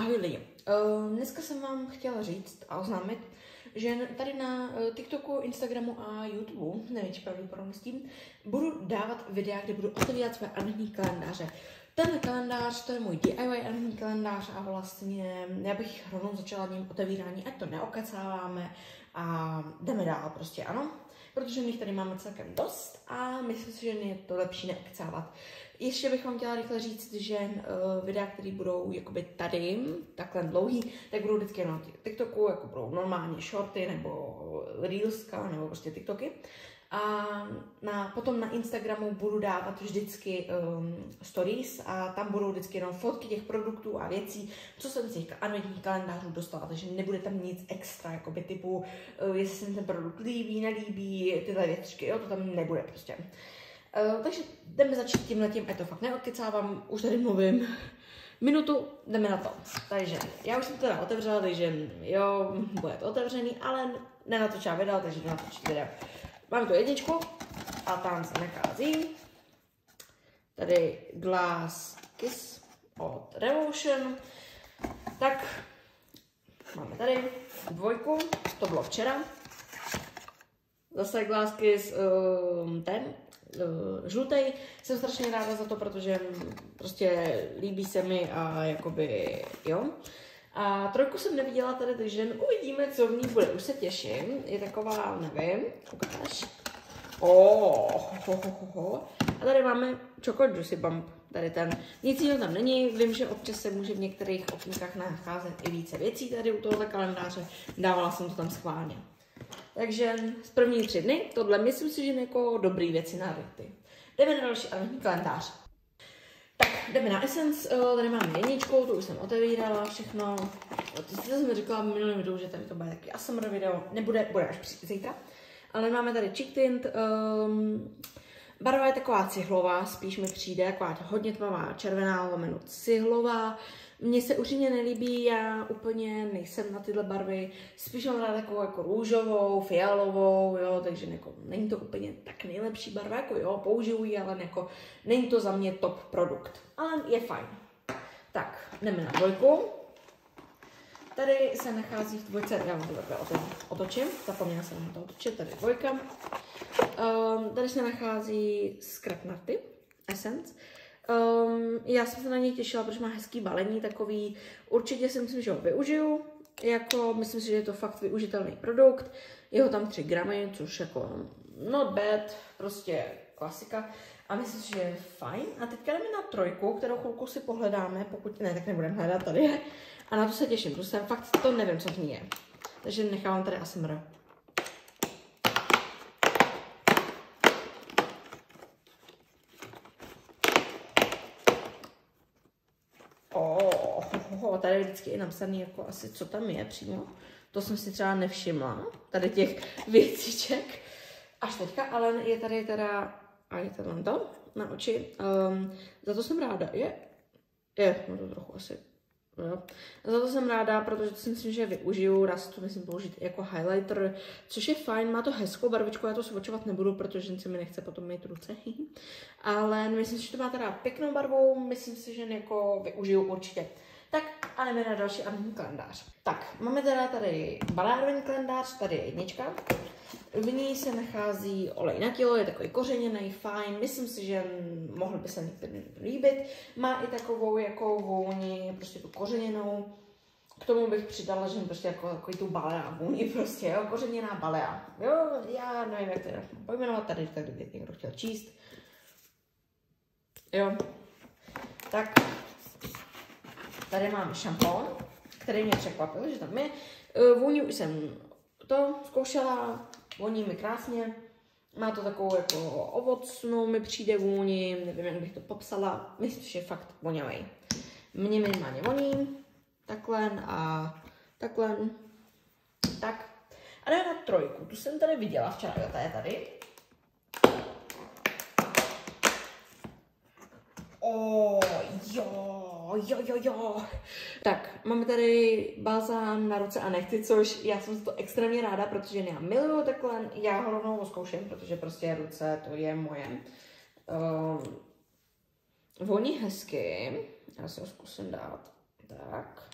Ahoj lidi, dneska jsem vám chtěla říct a oznámit, že tady na TikToku, Instagramu a YouTube, největší pravděpodobností, budu dávat videa, kde budu otevírat své adventní kalendáře. Tenhle kalendář, to je můj DIY adventní kalendář a vlastně já bych rovnou začala ním otevírání, ať to neokecáváme a jdeme dál prostě, ano. Protože my tady máme celkem dost a myslím si, že je to lepší neokecávat. Ještě bych vám chtěla rychle říct, že videa, které budou jakoby tady, takhle dlouhý, tak budou vždycky na TikToku, jako budou normálně shorty nebo reelska nebo prostě TikToky. A potom na Instagramu budu dávat vždycky stories a tam budou vždycky jenom fotky těch produktů a věcí, co jsem z těch adventních kalendářů dostala, takže nebude tam nic extra, jakoby typu, jestli se mi ten produkt líbí, nelíbí, tyhle věci, jo, to tam nebude prostě. Takže jdeme začít tímhletím, to fakt neodkecávám, už tady mluvím minutu, jdeme na to. Takže já už jsem to teda otevřela, takže jo, bude to otevřený, ale nenatočila video, takže jdu natočit video. Mám tu jedničku a tam se nachází tady Glass Kiss od Revolution. Tak, máme tady dvojku, to bylo včera. Zase Glass Kiss, žlutej. Jsem strašně ráda za to, protože prostě líbí se mi a jakoby, jo. A trojku jsem neviděla tady, takže uvidíme, co v ní bude. Už se těším. Je taková, nevím, ukáž. A tady máme Choco Juicy Bump. Tady ten. Nic jiného tam není. Vím, že občas se může v některých okénkách nacházet i více věcí tady u tohoto kalendáře. Dávala jsem to tam schválně. Takže z první 3 dny, tohle myslím si, že je jako dobrý věci na rty. Jdeme na další adventní kalendář. Tak, jdeme na Essence, tady máme jedničku, to už jsem otevírala všechno. To jsem říkala v minulém videu, že tady to bude taky ASMR video, bude až zítra. Ale máme tady Cheek Tint, barva je taková cihlová, spíš mi přijde, taková hodně tmavá, červená lomeno cihlová. Mně se určitě nelíbí, já úplně nejsem na tyhle barvy, spíš mám ráda takovou jako růžovou, fialovou, jo, takže jako není to úplně tak nejlepší barva, jako jo, použiju ji, ale jako není to za mě top produkt, ale je fajn. Tak, jdeme na dvojku. Tady se nachází v dvojce, já vám to takhle otočím, zapomněla jsem na to otočit, tady dvojka. Tady se nachází Scrap Nutty Essence. Já jsem se na něj těšila, protože má hezký balení takový, určitě si myslím, že ho využiju, jako myslím si, že je to fakt využitelný produkt, je ho tam 3 gramy, což jako not bad, prostě klasika a myslím si, že je fajn. A teďka jdeme na trojku, kterou chvilku si pohledáme, pokud ne, tak nebudeme hledat tady a na to se těším, protože jsem fakt to nevím, co v ní je, takže nechávám tady ASMR. Tady je vždycky i napsaný, jako asi co tam je přímo. To jsem si třeba nevšimla, tady těch věciček. Až teďka, ale je tady teda, a je tady to na oči. Za to jsem ráda, no to trochu asi, jo. Za to jsem ráda, protože to si myslím, že využiju, raz to myslím použít jako highlighter, což je fajn, má to hezkou barvičku, já to svočovat nebudu, protože se mi nechce potom mít ruce. Ale myslím si, že to má teda pěknou barvu, myslím si, že jako využiju určitě. Tak a jdeme na další adventní kalendář. Tak, máme teda tady malý adventní kalendář, tady je jednička. V ní se nachází olej na tělo, je takový kořeněný, fajn, myslím si, že mohl by se některý líbit. Má i takovou jako vůni, prostě tu kořeněnou. K tomu bych přidala, že prostě jako takový tu balea vůni, prostě, jo, kořeněná balea. Jo, já nevím, jak to pojmenovat, tady někdo chtěl číst. Jo, tak. Tady máme šampon, který mě překvapil, že tam je. Vůni už jsem to zkoušela, voní mi krásně. Má to takovou jako ovocnou, mi přijde vůni, nevím, jak bych to popsala. Myslím, že je fakt voňavý. Mně minimálně voní, takhle a takhle. Tak. A jdeme na trojku, tu jsem tady viděla včera, jo, ta je tady. Jo. Tak, máme tady balzám na ruce a nechty, což já jsem to extrémně ráda, protože já miluju takhle, já ho rovnou zkouším, protože prostě ruce, to je moje. Voní hezky, já si ho zkusím dát, tak.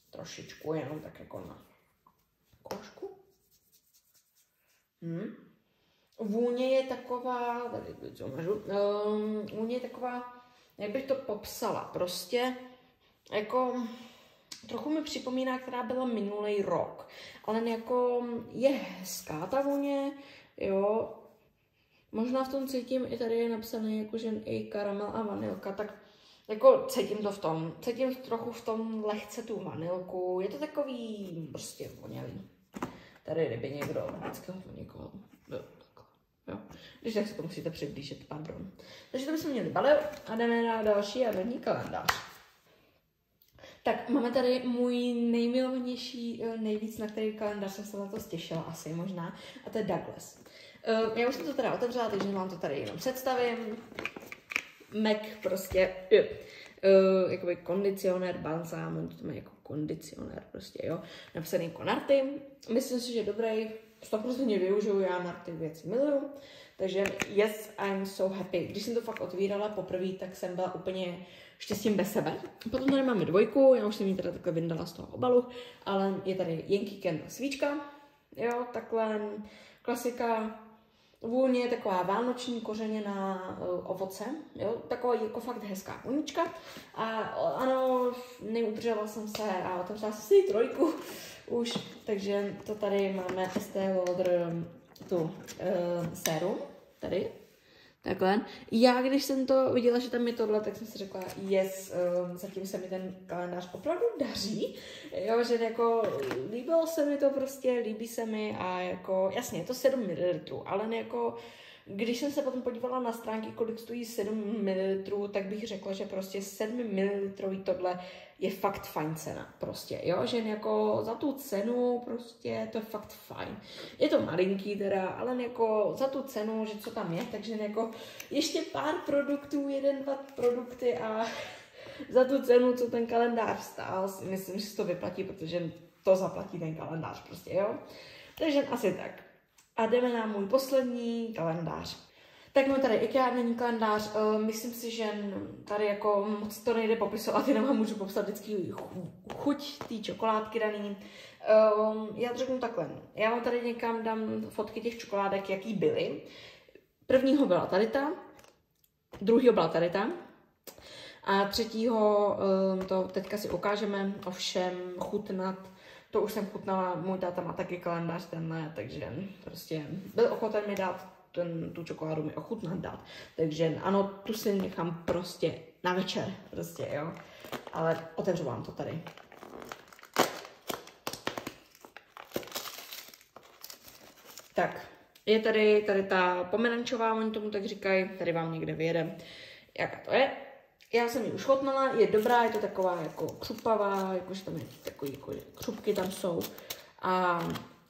Trošičku, jenom tak jako na košku. Vůně je taková, tady co můžu, vůně je taková, jak bych to popsala, prostě jako trochu mi připomíná, která byla minulý rok, ale jako je hezká ta vůně, jo, možná v tom cítím, i tady je napsané jako, že i karamel a vanilka, tak jako cítím to v tom, cítím trochu v tom lehce tu vanilku, je to takový prostě vonělý. Tady kdyby někdo vždycky ho někoho, jo. Když tak se to musíte přiblížit, pardon. Takže to bychom měli balil a jdeme na další adventní kalendář. Tak máme tady můj nejmilovanější, nejvíc na který kalendář jsem se na to těšila asi možná, a to je Douglas. Já už jsem to teda otevřela, takže vám to tady jenom představím. MAC prostě, jakoby kondicionér, balzám, to má jako kondicionér prostě, jo. Napsaný jako narty. Myslím si, že dobrý, 100% využiju, já narty věci miluju. Takže yes, I'm so happy. Když jsem to fakt otvírala poprvé, tak jsem byla úplně štěstím bez sebe. Potom tady máme dvojku, já už jsem ji teda takhle vyndala z toho obalu, ale je tady Yankee Candle svíčka, jo, takhle klasika. Vůně je taková vánoční kořeněná ovoce, jo, taková jako fakt hezká vůnička. A ano, neudržela jsem se a otevřela jsem si trojku už, takže to tady máme Estée Lauder tu sérum, tady, takhle. Já, když jsem to viděla, že tam je tohle, tak jsem si řekla, yes, zatím se mi ten kalendář opravdu daří, jo, že jako líbilo se mi to prostě, líbí se mi a jako, jasně, je to 7 ml, ale jako, když jsem se potom podívala na stránky, kolik stojí 7 ml, tak bych řekla, že prostě 7 ml tohle je fakt fajn cena, prostě, jo, že jako za tu cenu prostě to je fakt fajn. Je to malinký teda, ale jako za tu cenu, že co tam je, takže jako ještě pár produktů, 1-2 produkty a za tu cenu, co ten kalendář stál, si myslím, že si to vyplatí, protože to zaplatí ten kalendář prostě, jo. Takže asi tak. A jdeme na můj poslední kalendář. Tak máme tady IKEA není kalendář, myslím si, že tady jako moc to nejde popisovat, jenom vám můžu popsat vždycky chuť té čokoládky daný. Já to řeknu takhle, já vám tady někam dám fotky těch čokoládek, jaký byly. Prvního byla tady ta, druhýho byla tady ta a třetího to teďka si ukážeme, ovšem chutnat. To už jsem chutnala, můj táta má taky kalendář tenhle, takže prostě byl ochoten mi dát tu čokoládu mi ochutnat dát. Takže ano, tu si nechám prostě na večer, prostě, jo. Ale otevřu vám to tady. Tak, je tady ta pomerančová, oni tomu tak říkají, tady vám někde vyjede, jaká to je. Já jsem ji už chutnala, je dobrá, je to taková jako křupavá, jakože tam je takový, jako křupky tam jsou. A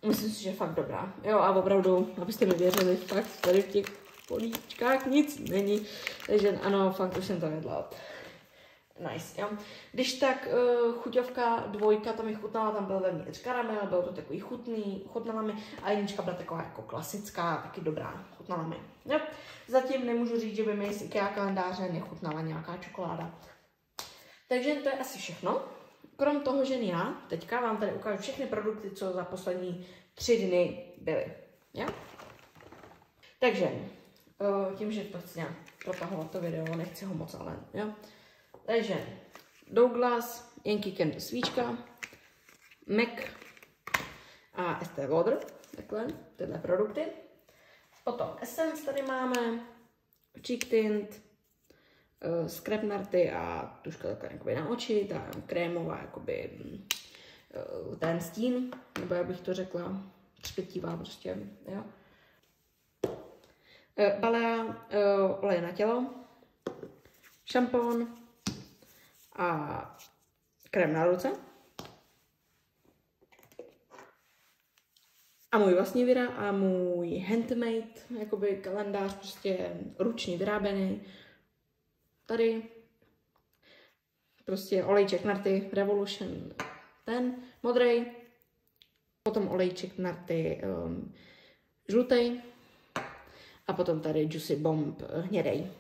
myslím si, že je fakt dobrá. Jo, a opravdu, abyste mi věřili, fakt tady v těch políčkách nic není. Takže ano, fakt už jsem to jedla. Nice, jo. Když tak chuťovka 2, to mi chutnala, tam byl vevnitř karamel, bylo to takový chutný, chutnala mi. A 1 byla taková jako klasická, taky dobrá, chutnala mi. Jo. Zatím nemůžu říct, že by mi z IKEA kalendáře nechutnala nějaká čokoláda. Takže to je asi všechno. Krom toho, že já teďka vám tady ukážu všechny produkty, co za poslední 3 dny byly. Jo? Takže, tím, že to chci nějak protahovat to video, nechci ho moc, ale jo. Takže, Douglas, Yankee Candle svíčka, MAC a Estée Lauder, takhle, tyhle produkty. Potom Essence tady máme, Cheek Tint, scrap narty a tuška taková jakoby na oči, ta krémová jakoby ten stín, nebo jak bych to řekla, třpitivá prostě, jo. Balea, olej na tělo, šampon a krém na ruce. A můj vlastní Vira a můj handmade, jakoby kalendář, prostě ručně vyráběný. Tady prostě olejček narty Revolution, ten modrý, potom olejček narty žlutý a potom tady Juicy Bomb hnědej.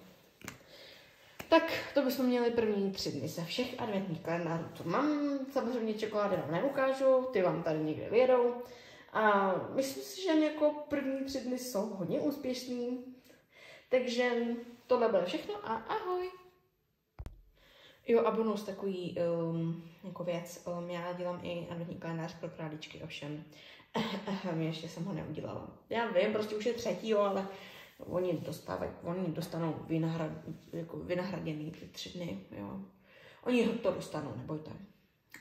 Tak to bychom měli první 3 dny ze všech adventních kalendářů, co mám. Samozřejmě čokolády vám neukážu, ty vám tady někde vyjedou. A myslím si, že jako první 3 dny jsou hodně úspěšný. Takže tohle bude všechno a ahoj. Jo, a bonus takový jako věc. Já dělám i adventní kalendář pro králíčky, ovšem. Ještě jsem ho neudělala. Já vím, prostě už je 3., ale oni dostanou vynahraděný ty 3 dny, jo. Oni to dostanou, nebojte.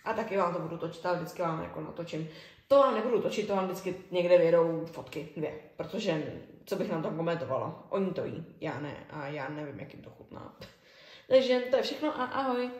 A taky vám to budu točit, ale vždycky vám jako natočím. To vám nebudu točit, to vám vždycky někde vědou fotky, 2, protože co bych nám tam komentovala. Oni to jí, já ne a já nevím, jak jim to chutná. Takže to je všechno a ahoj.